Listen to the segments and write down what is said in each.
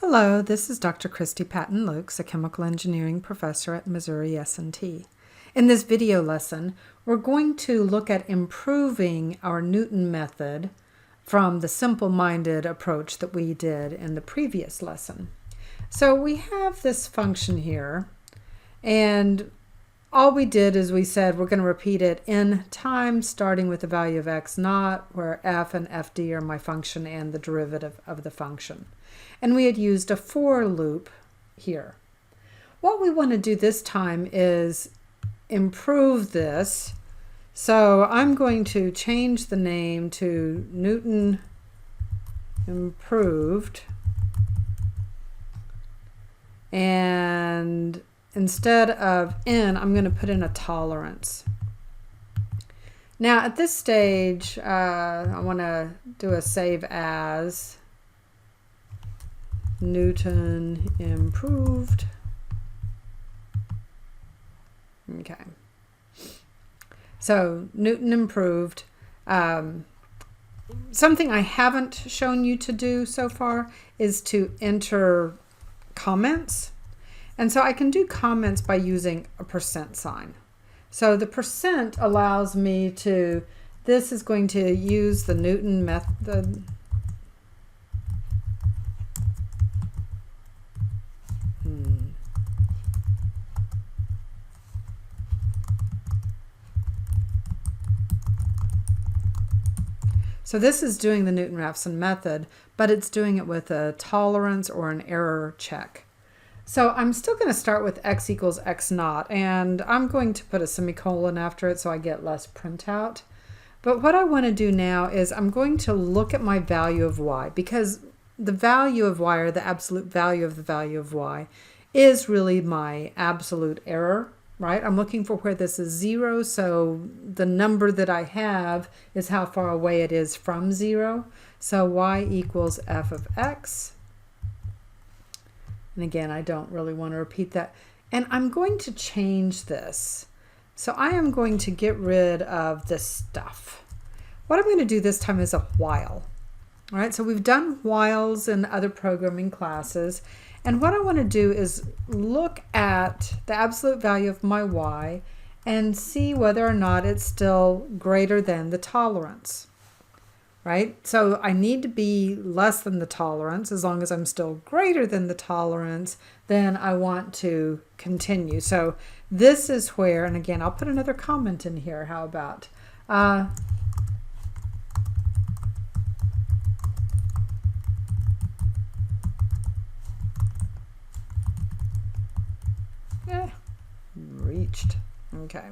Hello, this is Dr. Christy Patton-Lukes, a chemical engineering professor at Missouri S&T. In this video lesson, we're going to look at improving our Newton method from the simple-minded approach that we did in the previous lesson. So we have this function here, and all we did is we said we're going to repeat it n times, starting with the value of x naught, where f and fd are my function and the derivative of the function. And we had used a for loop here. What we want to do this time is improve this. So I'm going to change the name to Newton improved. And instead of n, I'm going to put in a tolerance. Now at this stage, I want to do a save as Newton improved. Okay. So Newton improved. Something I haven't shown you to do so far is to enter comments. And so I can do comments by using a percent sign. So the percent allows me to, this is going to use the Newton method. So this is doing the Newton-Raphson method, but it's doing it with a tolerance or an error check. So I'm still going to start with x equals x naught, and I'm going to put a semicolon after it so I get less printout. But what I want to do now is I'm going to look at my value of y, because the value of y, or the absolute value of the value of y, is really my absolute error, right? I'm looking for where this is 0, so the number that I have is how far away it is from 0. So y equals f of x. And again, I don't really want to repeat that. And I'm going to change this. So I am going to get rid of this stuff. What I'm going to do this time is a while. All right, so we've done whiles in other programming classes. And what I want to do is look at the absolute value of my y and see whether or not it's still greater than the tolerance, right? So I need to be less than the tolerance. As long as I'm still greater than the tolerance, then I want to continue. So this is where, and again, I'll put another comment in here. How about? Reached. Okay.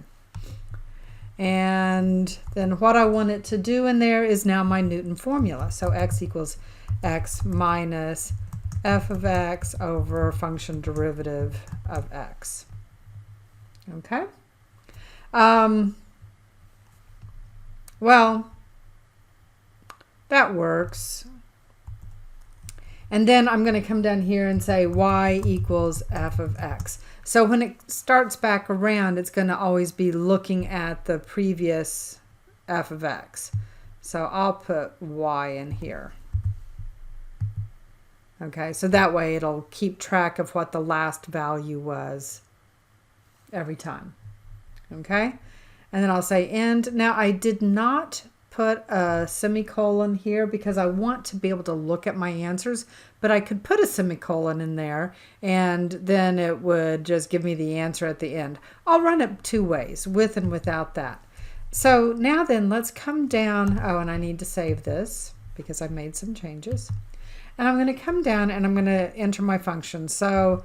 And then what I want it to do in there is now my Newton formula. So x equals x minus f of x over function derivative of x. Okay. Well, that works. And then I'm going to come down here and say y equals f of x. So when it starts back around, it's going to always be looking at the previous f of x. So I'll put y in here. Okay, so that way it'll keep track of what the last value was every time. Okay, and then I'll say end. Now I did not put a semicolon here because I want to be able to look at my answers, but I could put a semicolon in there and then it would just give me the answer at the end. I'll run it two ways, with and without that. So now then, let's come down. Oh, and I need to save this because I've made some changes. And I'm going to come down and I'm going to enter my function. So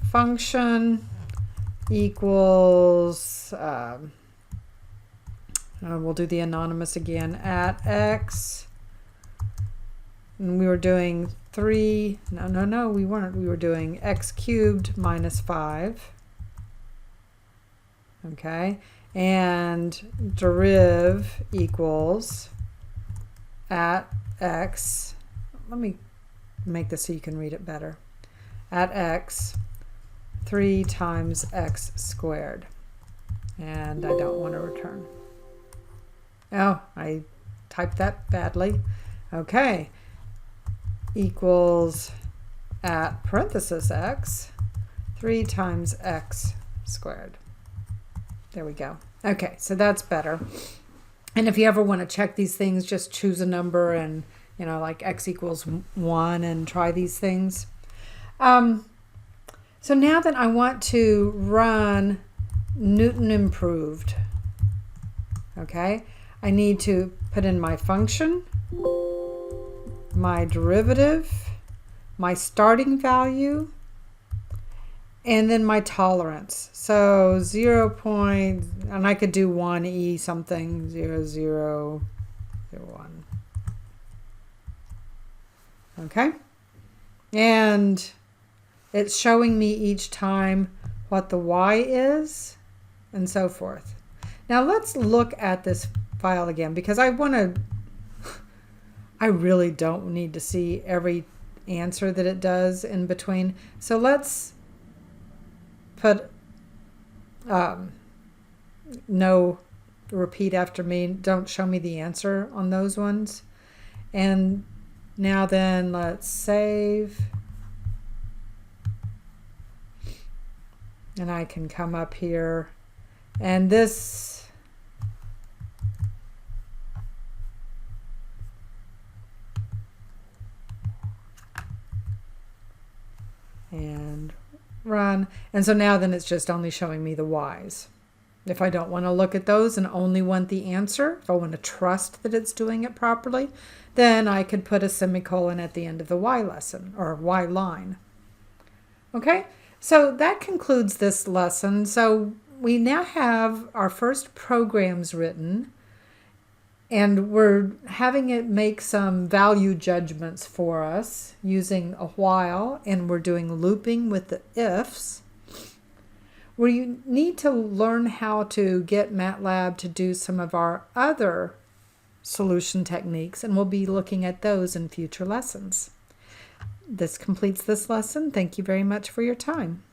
function equals, we'll do the anonymous again, at x, and we were doing 3, no, we weren't. We were doing x cubed minus 5, okay, and derive equals at x, let me make this so you can read it better, at x 3 times x squared, and I don't want to return. Oh, I typed that badly. Okay. equals at parenthesis x 3 times x squared. There we go. Okay, so that's better. And if you ever want to check these things, just choose a number and, you know, like x equals 1 and try these things. So now that I want to run Newton improved, okay, I need to put in my function, my derivative, my starting value, and then my tolerance. So 0 point, and I could do 1e something, 0, 0, 0, 1. Okay? And it's showing me each time what the y is, and so forth. Now let's look at this file again, because I really don't need to see every answer that it does in between. So let's put no repeat after me. Don't show me the answer on those ones. And now then, let's save. And I can come up here, and this and run. And so now then it's just only showing me the y's. If I don't want to look at those and only want the answer, if I want to trust that it's doing it properly, then I could put a semicolon at the end of the y lesson or y line. Okay, so that concludes this lesson. So we now have our first programs written, and we're having it make some value judgments for us using a while, and we're doing looping with the ifs. We need to learn how to get MATLAB to do some of our other solution techniques, and we'll be looking at those in future lessons. This completes this lesson. Thank you very much for your time.